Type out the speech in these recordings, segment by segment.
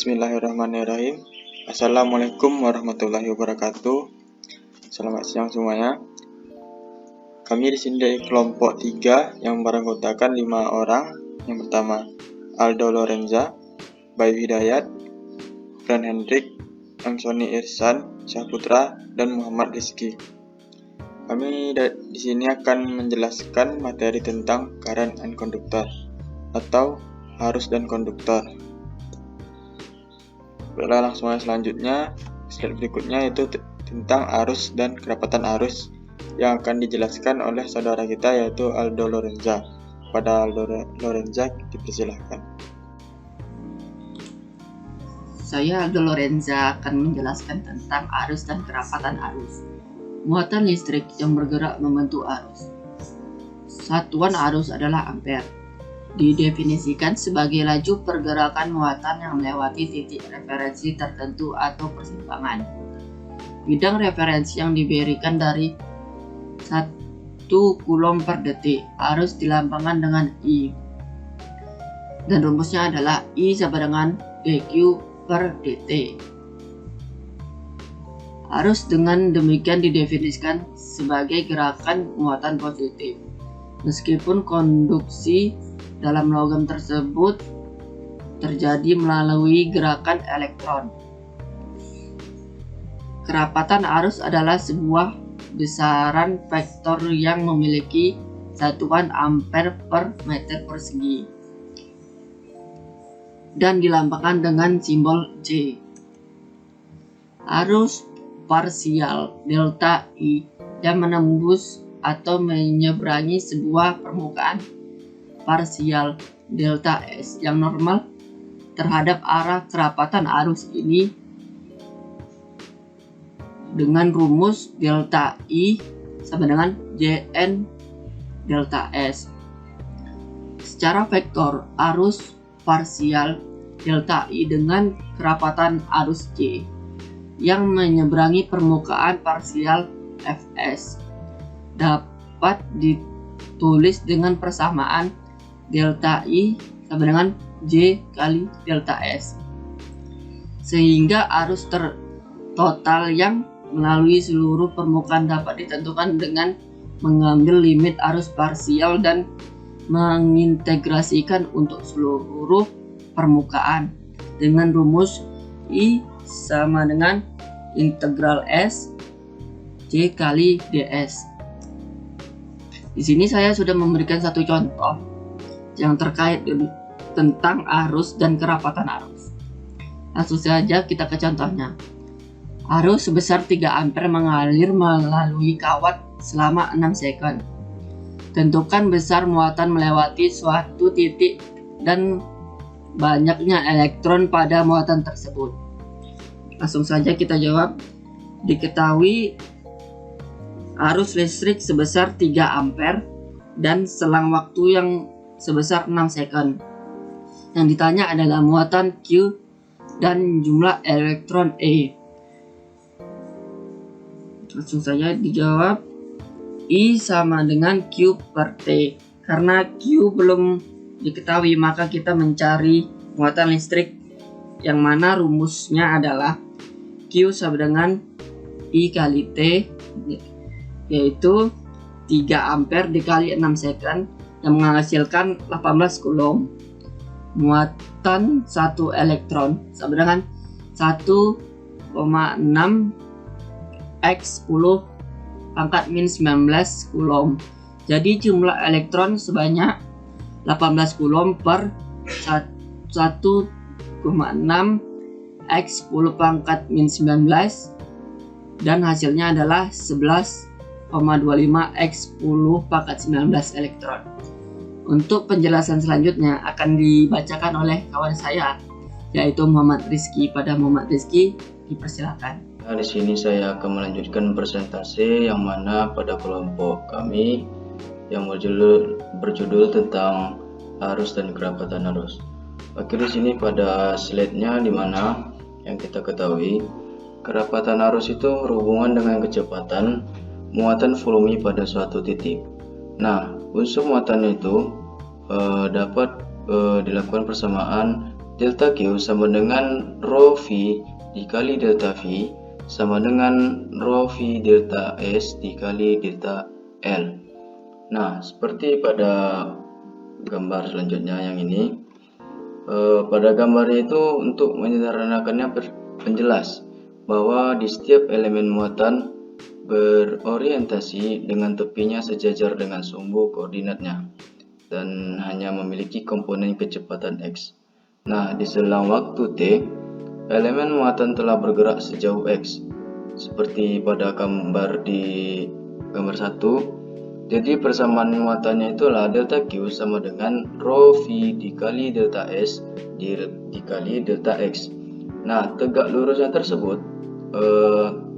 Bismillahirrahmanirrahim. Assalamualaikum warahmatullahi wabarakatuh. Selamat siang semuanya. Kami di sini dari kelompok 3 yang beranggotakan 5 orang. Yang pertama, Aldo Lorenza, Bayu Hidayat, Fran Hendrik, Sony Irsan, Syahputra, dan Muhammad Rizky. Kami di sini akan menjelaskan materi tentang current and conductor atau arus dan konduktor. Baiklah, langsung aja selanjutnya, slide berikutnya yaitu tentang arus dan kerapatan arus yang akan dijelaskan oleh saudara kita yaitu Aldo Lorenza. Pada Aldo Lorenza dipersilahkan. Saya Aldo Lorenza akan menjelaskan tentang arus dan kerapatan arus. Muatan listrik yang bergerak membentuk arus. Satuan arus adalah ampere. Didefinisikan sebagai laju pergerakan muatan yang melewati titik referensi tertentu atau persimpangan. Bidang referensi yang diberikan dari 1 Coulomb per detik harus dilambangkan dengan I. Dan rumusnya adalah I sama dengan dQ per dt. Arus dengan demikian didefinisikan sebagai gerakan muatan positif. Meskipun konduksi dalam logam tersebut terjadi melalui gerakan elektron. Kerapatan arus adalah sebuah besaran vektor yang memiliki satuan ampere per meter persegi dan dilambangkan dengan simbol J. Arus parsial delta I yang menembus atau menyeberangi sebuah permukaan parsial delta S yang normal terhadap arah kerapatan arus ini dengan rumus delta I sama dengan Jn delta S. Secara vektor, arus parsial delta I dengan kerapatan arus J yang menyeberangi permukaan parsial Fs dapat ditulis dengan persamaan delta I sama dengan J kali delta S, sehingga arus total yang melalui seluruh permukaan dapat ditentukan dengan mengambil limit arus parsial dan mengintegrasikan untuk seluruh permukaan dengan rumus I sama dengan integral S J kali ds. Di sini saya sudah memberikan satu contoh yang terkait tentang arus dan kerapatan arus. Langsung saja kita ke contohnya. Arus sebesar 3 ampere mengalir melalui kawat selama 6 second. Tentukan besar muatan melewati suatu titik dan banyaknya elektron pada muatan tersebut. Langsung saja kita jawab. Diketahui arus listrik sebesar 3 ampere dan selang waktu yang sebesar 6 second. Yang ditanya adalah muatan Q dan jumlah elektron E. Langsung saja dijawab I sama dengan Q per T. Karena Q belum diketahui, maka kita mencari muatan listrik yang mana rumusnya adalah Q sama dengan I kali T, yaitu 3 ampere dikali 6 second yang menghasilkan 18 Coulomb. Muatan 1 elektron sama dengan 1,6 X 10 pangkat min 19 Coulomb. Jadi jumlah elektron sebanyak 18 Coulomb per 1,6 X 10 pangkat min 19 dan hasilnya adalah 11,25 X 10 pangkat 19 elektron. Untuk penjelasan selanjutnya akan dibacakan oleh kawan saya yaitu Muhammad Rizky. Pada Muhammad Rizky dipersilakan. Nah, di sini saya akan melanjutkan presentasi yang mana pada kelompok kami yang berjudul tentang arus dan kerapatan arus. Oke, di sini pada slide-nya di mana yang kita ketahui kerapatan arus itu berhubungan dengan kecepatan muatan volume pada suatu titik. Nah, unsur muatan itu dapat dilakukan persamaan delta Q sama dengan rho V dikali delta V sama dengan rho V delta S dikali delta L. Nah, seperti pada gambar selanjutnya yang ini, pada gambarnya itu untuk menyederhanakannya penjelas bahwa di setiap elemen muatan berorientasi dengan tepinya sejajar dengan sumbu koordinatnya dan hanya memiliki komponen kecepatan X. Nah, di selang waktu T, elemen muatan telah bergerak sejauh X, seperti pada gambar di gambar 1. Jadi persamaan muatannya itulah delta Q sama dengan rho V dikali delta S dikali delta X. Nah, tegak lurusnya tersebut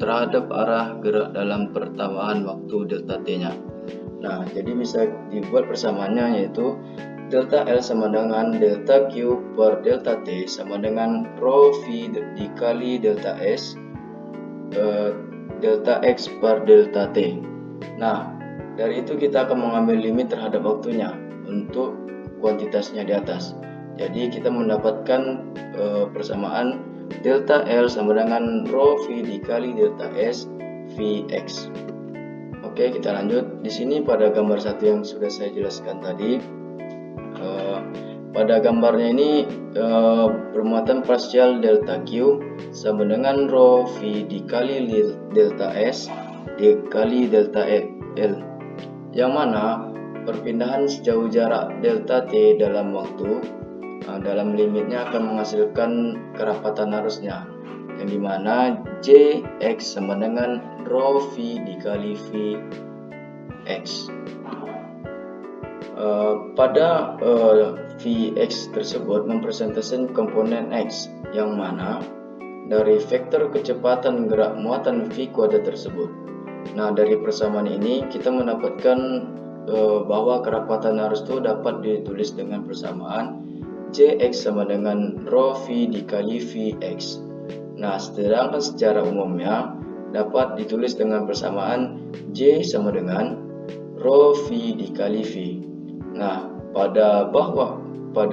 terhadap arah gerak dalam pertambahan waktu delta T-nya. Nah, jadi bisa dibuat persamaannya yaitu delta L sama dengan delta Q per delta T sama dengan rho V dikali delta S delta X per delta T. Nah, dari itu kita akan mengambil limit terhadap waktunya untuk kuantitasnya di atas. Jadi kita mendapatkan persamaan delta L sama dengan rho V dikali delta S Vx. Oke, kita lanjut. Di sini pada gambar 1 yang sudah saya jelaskan tadi, pada gambarnya ini bermuatan parsial delta Q sama dengan rho V dikali delta S dikali delta L, yang mana perpindahan sejauh jarak delta T dalam waktu dalam limitnya akan menghasilkan kerapatan arusnya, yang dimana Jx sama dengan rho V dikali Vx. Pada Vx tersebut mempresentasikan komponen X, yang mana dari vektor kecepatan gerak muatan V kuadrat tersebut. Nah, dari persamaan ini kita mendapatkan bahwa kerapatan arus itu dapat ditulis dengan persamaan Jx sama dengan rho V dikali Vx. Nah, sedangkan secara umumnya dapat ditulis dengan persamaan J sama dengan rho V dikali V. Nah, pada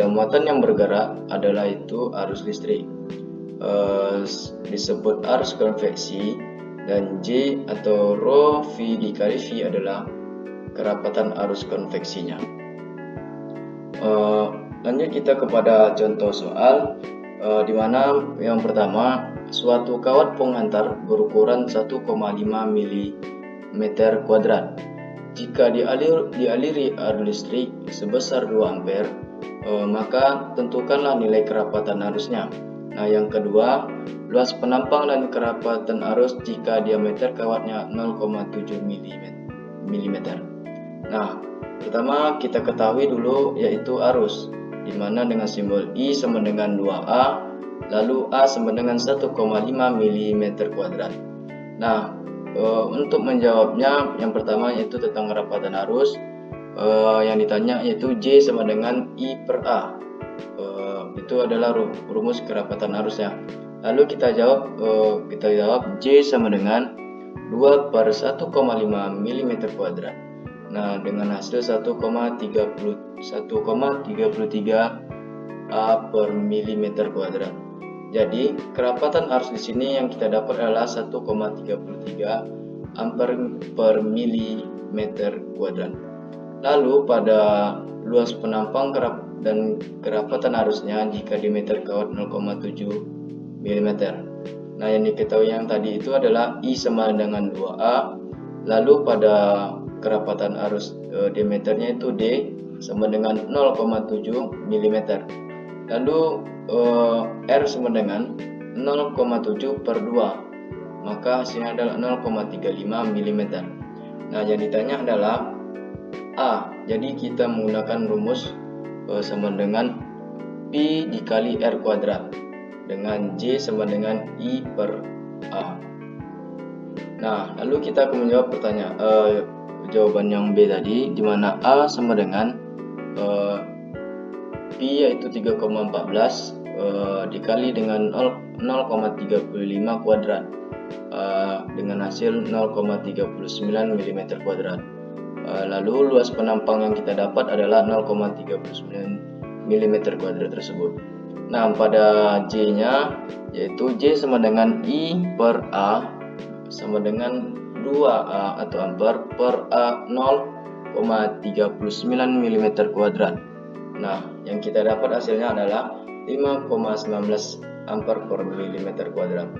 muatan yang bergerak adalah itu arus listrik, disebut arus konveksi, dan J atau rho V dikali V adalah kerapatan arus konveksinya. Lanjut kita kepada contoh soal, di mana yang pertama, suatu kawat penghantar berukuran 1,5 mm kuadrat. Jika dialiri arus listrik sebesar 2 ampere, maka tentukanlah nilai kerapatan arusnya. Nah, yang kedua, luas penampang dan kerapatan arus jika diameter kawatnya 0,7 mm. Nah, pertama kita ketahui dulu yaitu arus, di mana dengan simbol I sama dengan 2A, lalu A sama dengan 1,5 mm kuadrat. Nah, untuk menjawabnya, yang pertama yaitu tentang kerapatan arus, yang ditanya yaitu J sama dengan I per A. Itu adalah rumus kerapatan arusnya. Lalu kita jawab J sama dengan 2 per 1,5 mm kuadrat. Nah, dengan hasil 1,33 A per mm kuadrat. Jadi kerapatan arus di sini yang kita dapat adalah 1,33 ampere per mm kuadrat. Lalu pada luas penampang dan kerapatan arusnya jika diameter kawat 0,7 mm. Nah, yang diketahui yang tadi itu adalah I sama dengan 2A. Lalu pada kerapatan arus diameternya itu D sama dengan 0,7 mm. Lalu R sama dengan 0,7 per 2, maka hasilnya adalah 0,35 mm. Nah, yang ditanya adalah A. Jadi kita menggunakan rumus sama dengan P dikali R kuadrat dengan J sama dengan I per A. Nah, lalu kita akan menjawab jawaban yang B tadi, di mana A sama dengan P yaitu 3,14 dikali dengan 0,35 kuadrat dengan hasil 0,39 mm kuadrat. Lalu luas penampang yang kita dapat adalah 0,39 mm kuadrat tersebut. Nah, pada J-nya yaitu J sama dengan I per A sama dengan 2A atau ampere per A 0,39 mm kuadrat. Nah, yang kita dapat hasilnya adalah 5,19 ampere per milimeter kuadrat.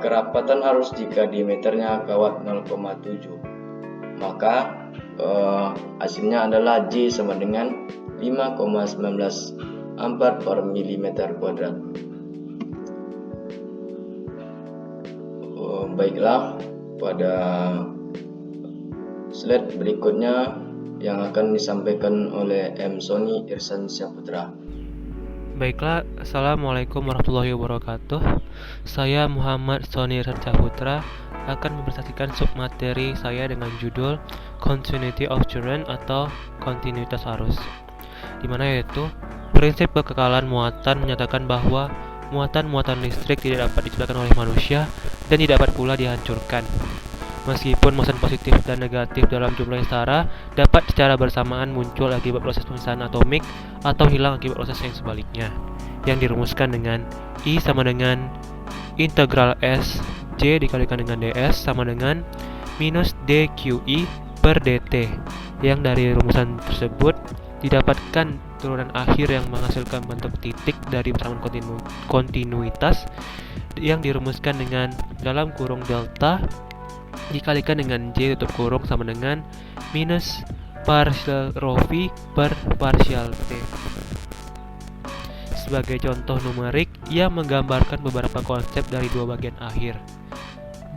Kerapatan arus jika diameternya kawat 0,7, maka hasilnya adalah J sama dengan 5,19 ampere per milimeter kuadrat. Baiklah, pada slide berikutnya yang akan disampaikan oleh M. Sony Irsan Syaputra. Baiklah, Assalamualaikum warahmatullahi wabarakatuh. Saya Muhammad Sony Irsan Syaputra akan mempresentasikan submateri saya dengan judul Continuity of Current atau kontinuitas arus, di mana yaitu prinsip kekekalan muatan menyatakan bahwa muatan-muatan listrik tidak dapat diciptakan oleh manusia dan tidak dapat pula dihancurkan. Meskipun motion positif dan negatif dalam jumlah yang setara dapat secara bersamaan muncul akibat proses pemisahan atomik atau hilang akibat proses yang sebaliknya, yang dirumuskan dengan I sama dengan integral S J dikalikan dengan ds sama dengan minus dQi per dt, yang dari rumusan tersebut didapatkan turunan akhir yang menghasilkan bentuk titik dari persamaan kontinuitas yang dirumuskan dengan dalam kurung delta dikalikan dengan J tutup kurung sama dengan minus partial rho V per partial T. Sebagai contoh numerik yang menggambarkan beberapa konsep dari dua bagian akhir.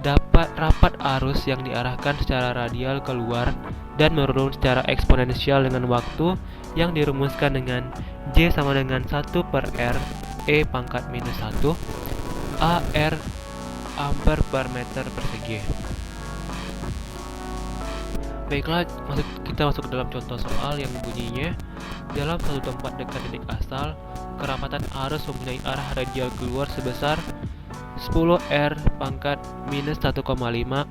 Dapat rapat arus yang diarahkan secara radial keluar dan menurun secara eksponensial dengan waktu yang dirumuskan dengan J sama dengan 1 per R E pangkat minus 1 A R ampere per meter persegi. Baiklah, kita masuk ke dalam contoh soal yang bunyinya, dalam satu tempat dekat titik asal, kerapatan arus mempunyai arah radial keluar sebesar 10 R pangkat minus 1,5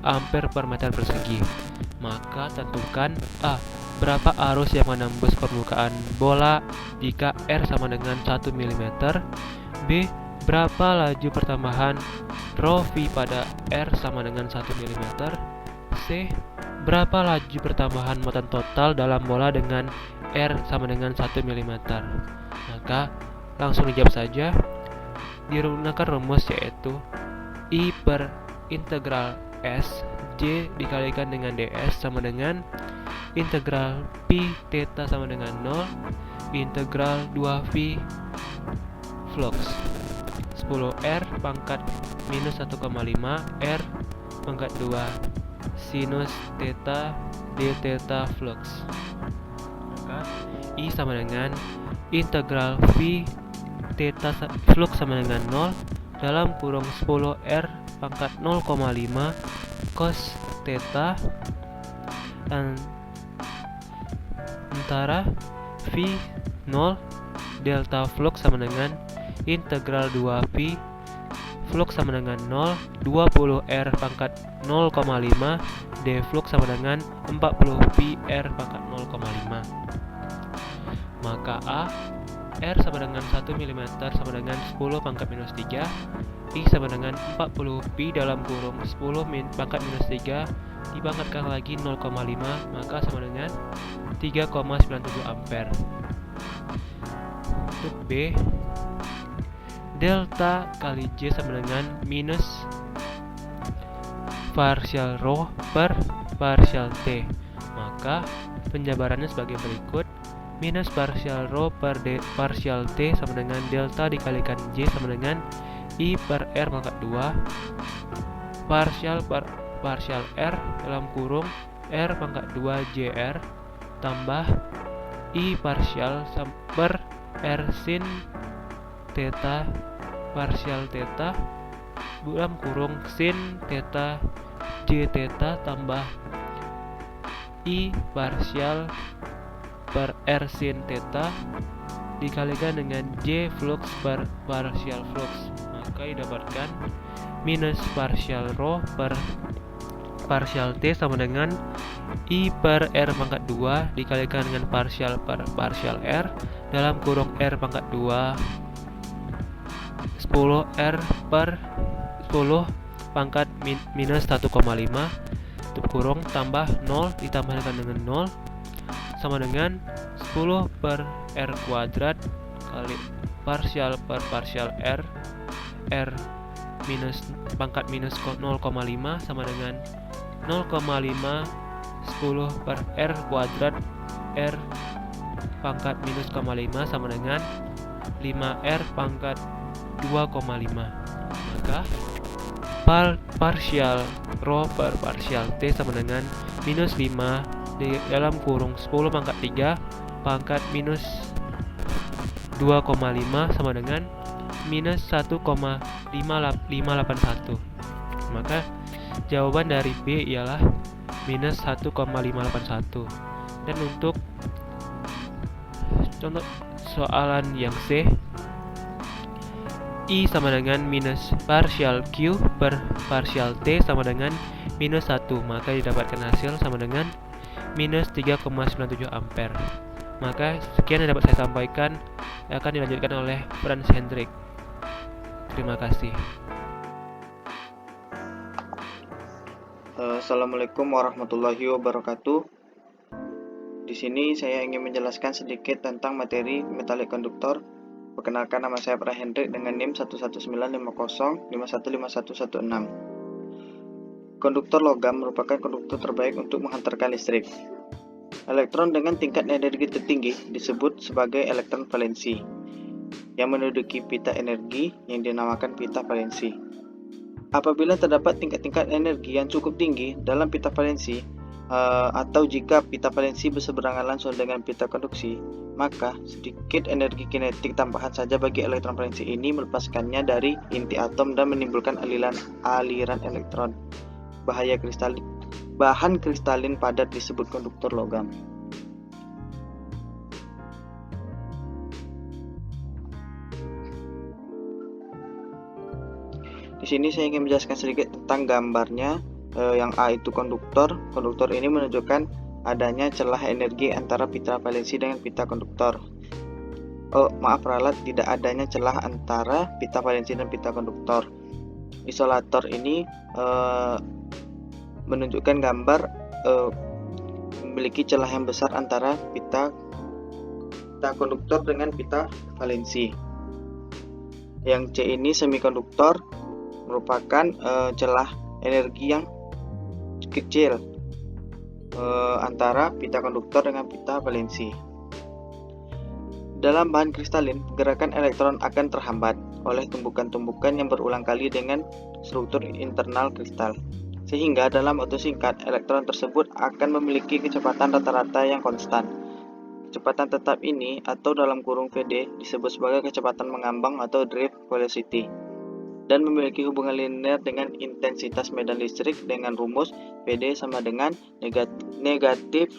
ampere per meter persegi. Maka tentukan A. Berapa arus yang menembus permukaan bola jika R sama dengan 1 mm. B. Berapa laju pertambahan rho V pada R sama dengan 1 mm. C. Berapa laju pertambahan muatan total dalam bola dengan R sama dengan 1 mm. Maka langsung dijawab saja. Digunakan rumus yaitu I per integral S J dikalikan dengan ds sama dengan integral pi theta sama dengan 0 integral 2V flux 10R pangkat minus 1,5 R pangkat 2 sinus theta d theta flux. Maka I sama dengan integral V theta flux sama dengan 0 dalam kurung 10R pangkat 0,5 cos theta antara V 0 delta flux sama dengan integral 2V flux sama dengan 0 20R pangkat 0,5 d flux sama dengan 40 PR pangkat 0,5. Maka A R sama dengan 1 mm sama dengan 10 pangkat minus 3 I sama dengan 40 pi dalam kurung 10 pangkat minus 3 dipangkatkan lagi 0,5 maka sama dengan 3,97 ampere. Untuk B, delta kali J sama dengan minus partial rho per partial T. Maka penjabarannya sebagai berikut. Minus partial rho per partial T sama dengan delta dikalikan J sama dengan I per R pangkat 2 partial per partial R dalam kurung R pangkat 2 JR tambah I partial per R sin theta partial theta dalam kurung sin theta J theta tambah I partial per R sin theta dikalikan dengan J flux per partial flux, maka didapatkan minus partial rho per partial T sama dengan I per R pangkat 2 dikalikan dengan partial per partial R dalam kurung R pangkat 2 10 R per 10 pangkat minus 1,5 tutup kurung tambah 0 ditambahkan dengan 0 sama dengan 10 per R kuadrat kali partial per partial R minus pangkat minus 0,5 sama dengan 0,5 10 per R kuadrat R pangkat minus 0,5 sama dengan 5R pangkat 2,5. Maka partial rho per partial T sama dengan minus 5 di dalam kurung 10 pangkat 3 pangkat minus 2,5 sama dengan minus 1,581. Maka jawaban dari B ialah minus 1,581. Dan untuk contoh soalan yang C, I sama dengan minus partial Q per partial T sama dengan minus 1. Maka didapatkan hasil sama dengan minus 3,97 ampere. Maka sekian yang dapat saya sampaikan, akan dilanjutkan oleh Franz Hendrik. Terima kasih. Assalamualaikum warahmatullahi wabarakatuh. Di sini saya ingin menjelaskan sedikit tentang materi metalik konduktor. Perkenalkan, nama saya Franz Hendrik dengan NIM 119505116. Konduktor logam merupakan konduktor terbaik untuk menghantarkan listrik. Elektron dengan tingkat energi tertinggi disebut sebagai elektron valensi, yang menduduki pita energi yang dinamakan pita valensi. Apabila terdapat tingkat-tingkat energi yang cukup tinggi dalam pita valensi, atau jika pita valensi berseberangan langsung dengan pita konduksi, maka sedikit energi kinetik tambahan saja bagi elektron valensi ini melepaskannya dari inti atom dan menimbulkan aliran elektron. Bahan kristalin padat disebut konduktor logam. Di sini saya ingin menjelaskan sedikit tentang gambarnya. Yang A itu konduktor. Konduktor ini menunjukkan adanya celah energi antara pita valensi dengan pita konduktor. Ralat, tidak adanya celah antara pita valensi dan pita konduktor. Isolator ini menunjukkan gambar memiliki celah yang besar antara pita konduktor dengan pita valensi. Yang C ini semikonduktor, merupakan celah energi yang kecil antara pita konduktor dengan pita valensi. Dalam bahan kristalin, gerakan elektron akan terhambat oleh tumbukan-tumbukan yang berulang kali dengan struktur internal kristal. Sehingga dalam waktu singkat, elektron tersebut akan memiliki kecepatan rata-rata yang konstan. Kecepatan tetap ini, atau dalam kurung VD, disebut sebagai kecepatan mengambang atau drive velocity, dan memiliki hubungan linear dengan intensitas medan listrik dengan rumus PD sama dengan negatif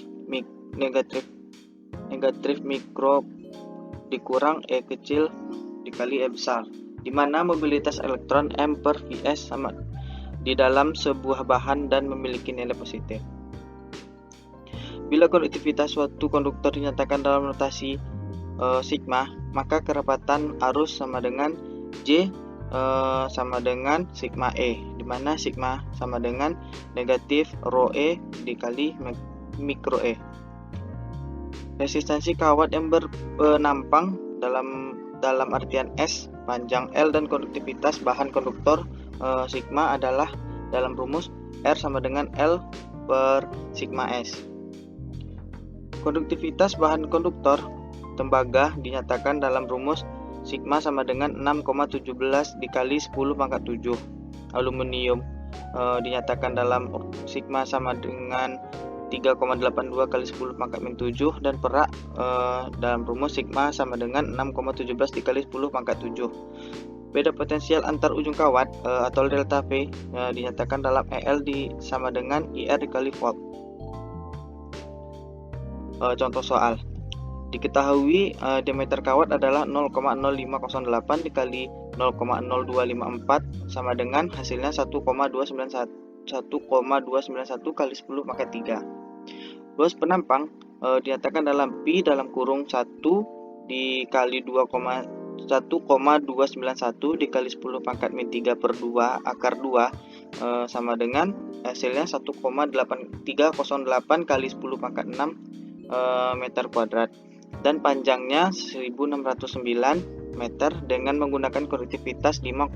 mikro dikurang E kecil dikali E besar, di mana mobilitas elektron M per Vs sama di dalam sebuah bahan dan memiliki nilai positif. Bila konduktivitas suatu konduktor dinyatakan dalam notasi sigma, maka kerapatan arus sama dengan J sama dengan sigma E, di mana sigma sama dengan negatif rho E dikali mikro E. Resistansi kawat yang berpenampang dalam artian S, panjang L, dan konduktivitas bahan konduktor sigma adalah dalam rumus R sama dengan L per sigma S. Konduktivitas bahan konduktor tembaga dinyatakan dalam rumus sigma sama dengan 6,17 dikali 10 pangkat 7. Aluminium dinyatakan dalam sigma sama dengan 3,82 kali 10 pangkat min 7, dan perak dalam rumus sigma sama dengan 6,17 dikali 10 pangkat 7. Beda potensial antar ujung kawat atau delta V dinyatakan dalam EL sama dengan IR dikali volt. Contoh soal. Diketahui diameter kawat adalah 0,0508 dikali 0,0254 sama dengan hasilnya 1,291 kali 10 pangkat 3. Luas penampang dinyatakan dalam pi dalam kurung 1 dikali 1,291 dikali 10 pangkat min 3 per 2 akar 2 sama dengan hasilnya 1,8308 kali 10 pangkat 6 meter kuadrat, dan panjangnya 1609 meter dengan menggunakan kondukttivitas 5,80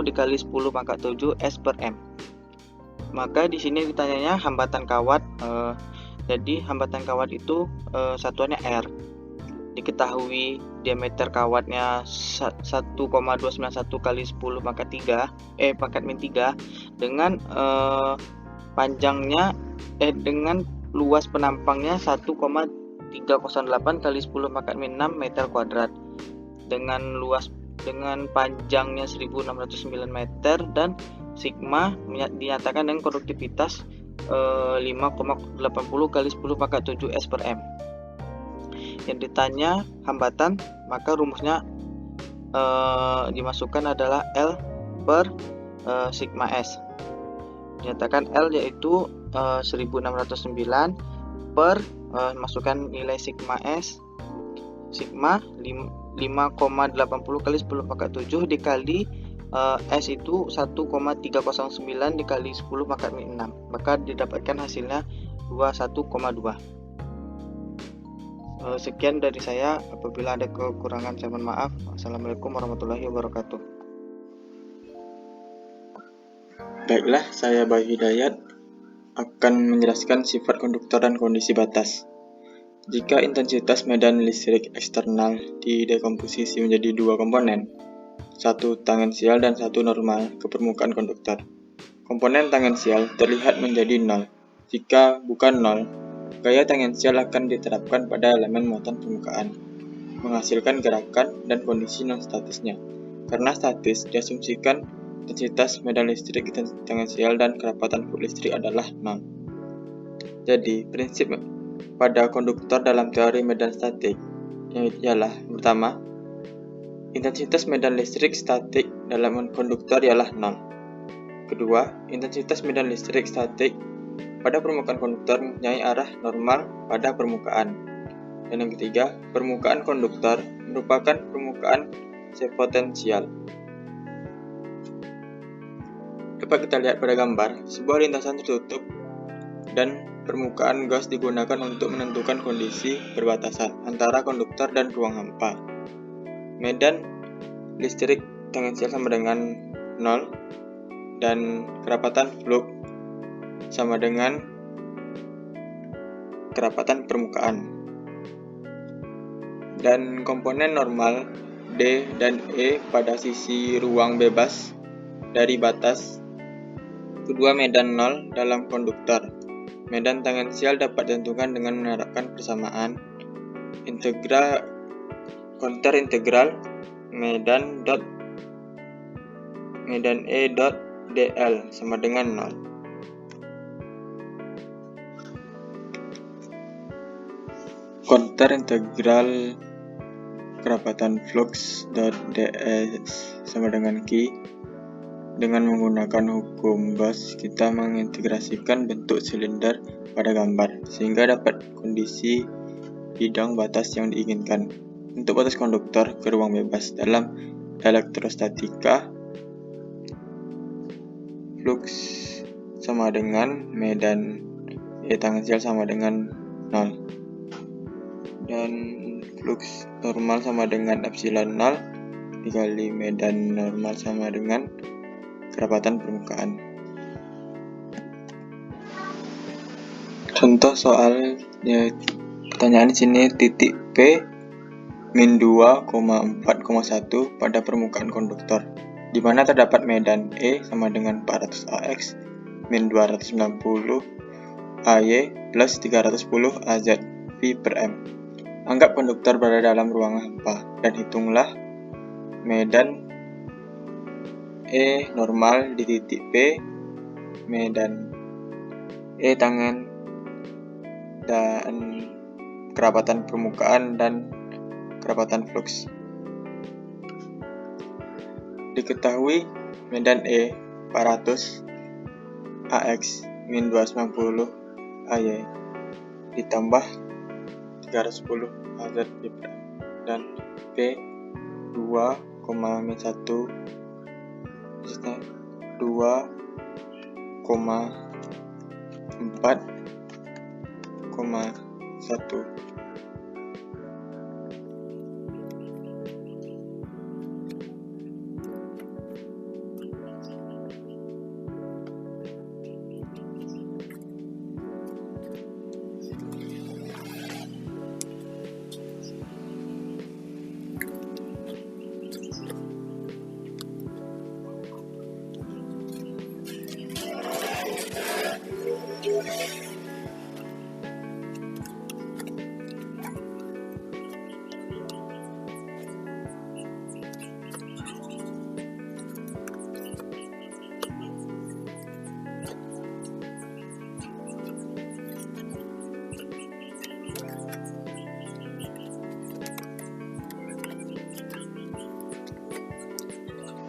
dikali 10 pangkat 7 S per M. Maka di sini ditanyanya hambatan kawat. Jadi hambatan kawat itu satuannya R. Diketahui diameter kawatnya 1,291 kali 10 pangkat min 3 dengan panjangnya dengan luas penampangnya 1,308 kali 10 pangkat min 6 meter kuadrat dengan panjangnya 1609 meter, dan sigma dinyatakan dengan konduktivitas 5,80 kali 10 pangkat 7 S per M. Yang ditanya hambatan, maka rumusnya dimasukkan adalah L per sigma S. Dinyatakan L yaitu 1609 per masukkan nilai sigma S, sigma 5,80 kali 10 pangkat 7 dikali S itu 1,309 dikali 10 pangkat min 6, maka didapatkan hasilnya 21,2. Sekian dari saya. Apabila ada kekurangan saya mohon maaf. Assalamualaikum warahmatullahi wabarakatuh. Baiklah, saya Bayu Hidayat akan menjelaskan sifat konduktor dan kondisi batas. Jika intensitas medan listrik eksternal didekomposisi menjadi dua komponen, satu tangensial dan satu normal ke permukaan konduktor. Komponen tangensial terlihat menjadi 0. Jika bukan 0, gaya tangensial akan diterapkan pada elemen muatan permukaan, menghasilkan gerakan dan kondisi non-statisnya. Karena statis, diasumsikan intensitas medan listrik tangensial dan kerapatan flux listrik adalah 0. Jadi, prinsip pada konduktor dalam teori medan statik ialah: pertama, intensitas medan listrik statik dalam konduktor ialah 0. Kedua, intensitas medan listrik statik pada permukaan konduktor mempunyai arah normal pada permukaan. Dan yang ketiga, permukaan konduktor merupakan permukaan sepotensial. Dapat kita lihat pada gambar, sebuah lintasan tertutup dan permukaan gas digunakan untuk menentukan kondisi perbatasan antara konduktor dan ruang hampa. Medan listrik tangensial sama dengan 0 dan kerapatan flux sama dengan kerapatan permukaan. Dan komponen normal D dan E pada sisi ruang bebas dari batas kedua medan 0 dalam konduktor. Medan tangensial dapat ditentukan dengan menerapkan persamaan konter integral medan E dot dl sama dengan 0. Konter integral kerapatan flux dot ds sama dengan Q. Dengan menggunakan hukum Gauss, kita mengintegrasikan bentuk silinder pada gambar sehingga dapat kondisi bidang batas yang diinginkan. Untuk batas konduktor ke ruang bebas dalam elektrostatika, flux sama dengan medan E tangensial sama dengan 0, dan flux normal sama dengan epsilon 0 dikali medan normal sama dengan kerapatan permukaan. Contoh soal pertanyaan di sini, titik P min 2,4,1 pada permukaan konduktor, di mana terdapat medan E sama dengan 400 AX min 290 AY plus 310 AZ V per M. Anggap konduktor berada dalam ruang hampa dan hitunglah medan E normal di titik P, medan E tangen dan kerapatan permukaan dan kerapatan flux. Diketahui medan E 400 AX min 290 AY ditambah 310 Hz dan P 2,1 maksudnya 2,4,1.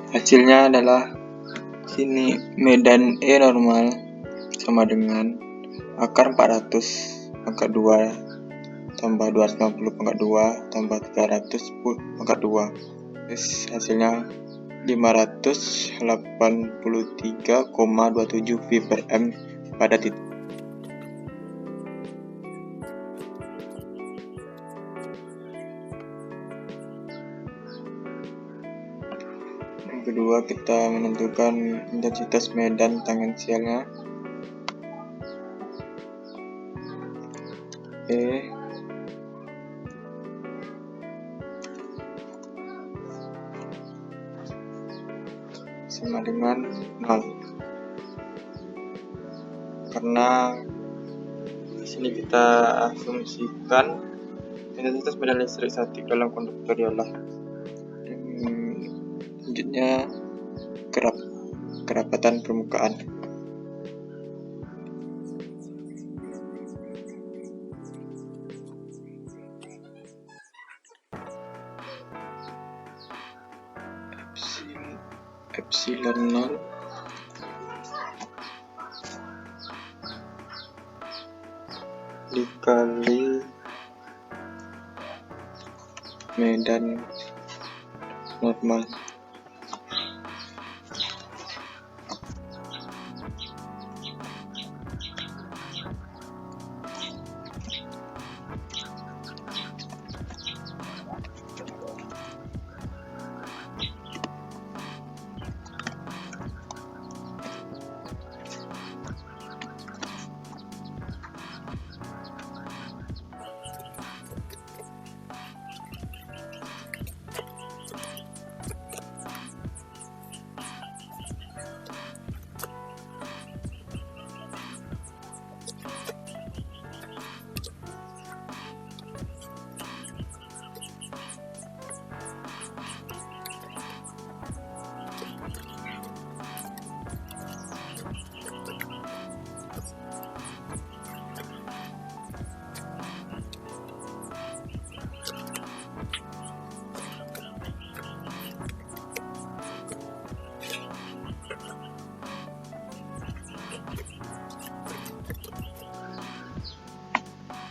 Hasilnya adalah sini medan E normal sama dengan akar 400 pangkat 2 tambah 250 pangkat 2 tambah 310 pangkat 2. Terus hasilnya 583,27 V/M pada titik. Yang kedua, kita menentukan intensitas medan tangensialnya. E sama dengan 0. Karena di sini kita asumsikan intensitas medan listrik statik dalam konduktor ialah selanjutnya kerapatan permukaan. Epsilon 0 dikali medan normal.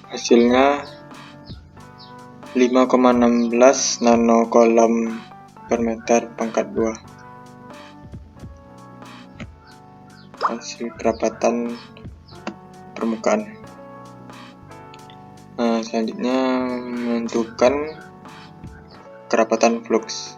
Hasilnya 5,16 nanocoulomb per meter pangkat 2. Hasil kerapatan permukaan. Selanjutnya menentukan kerapatan flux.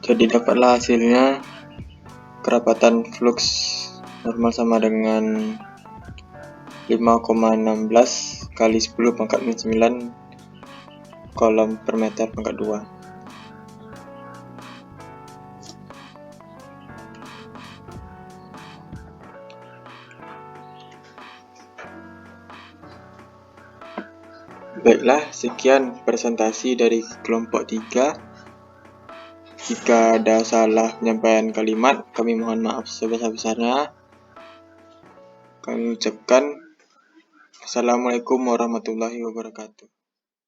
Jadi dapatlah hasilnya, kerapatan flux normal sama dengan 5,16 kali 10 pangkat min 9 kolom per meter pangkat 2. Baiklah, sekian presentasi dari kelompok 3. Jika ada salah penyampaian kalimat, kami mohon maaf sebesar-besarnya. Kami ucapkan Assalamualaikum warahmatullahi wabarakatuh.